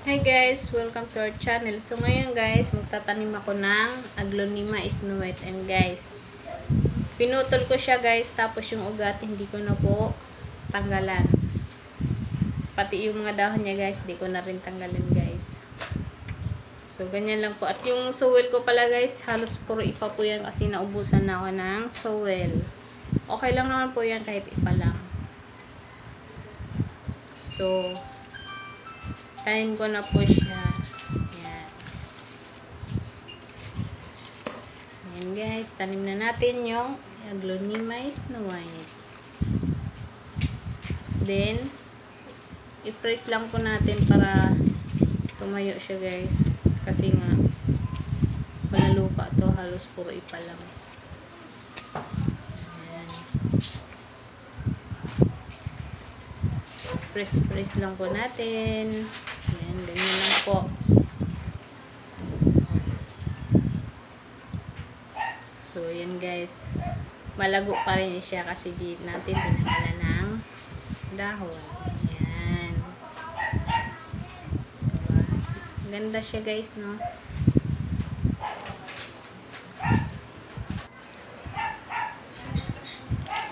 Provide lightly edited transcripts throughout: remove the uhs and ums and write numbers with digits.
Hi guys! Welcome to our channel. So ngayon guys, magtatanim ako ng Aglonema Snow White. And guys, pinutol ko siya guys, tapos yung ugat hindi ko na po tanggalan. Pati yung mga dahon niya guys, hindi ko na rin tanggalan guys. So ganyan lang po. At yung soil ko pala guys, halos puro ipa po yan kasi naubusan na ako ng soil. Okay lang naman po yan kahit ipa lang. So, tanim ko na po siya. Yan. Ayan guys, tanim na natin yung Aglonema Snow White. Then, i-press lang po natin para tumayo siya guys. Kasi nga, wala lupa to, halos puro ipa lang. Ayan. Press lang po natin. Ayan, ganyan lang po. So, yan guys. Malago pa rin siya kasi di natin tinanggalan ng dahon. Ayan. Ganda siya guys, no?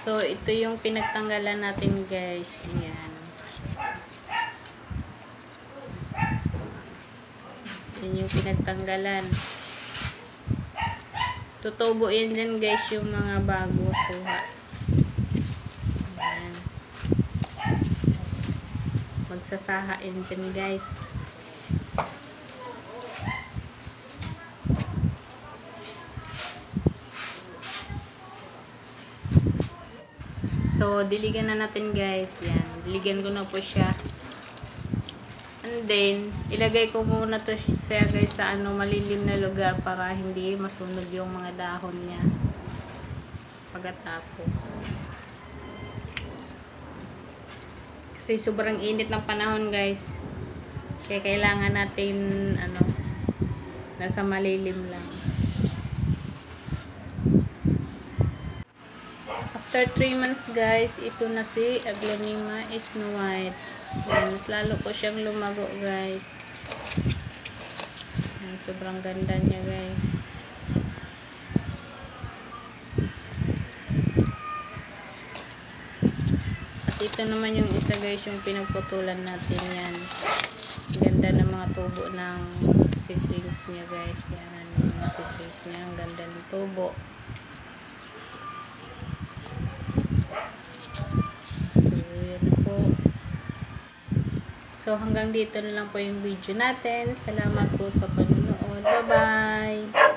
So, ito yung pinagtanggalan natin guys. Ayan. Yan yung pinagtanggalan. Tutubo yan dyan guys yung mga bago suha. Ayan. Magsasahain dyan guys. So, diligan na natin guys. Yan. Diligan ko na po siya. And then, ilagay ko muna to siya guys sa malilim na lugar para hindi masunog yung mga dahon niya. Pagkatapos. Kasi sobrang init ng panahon guys. Kaya kailangan natin nasa malilim lang. After 3 months guys, ito na si Aglonema Snow White. Yan, mas lalo po siyang lumago guys. Yan, sobrang ganda niya guys. At ito naman yung isa guys, yung pinagputulan natin yan. Ganda ng mga tubo ng seedlings niya guys. Yan, mga seedlings niya. Ang ganda ng tubo. So, hanggang dito na lang po yung video natin. Salamat po sa panonood. Bye-bye!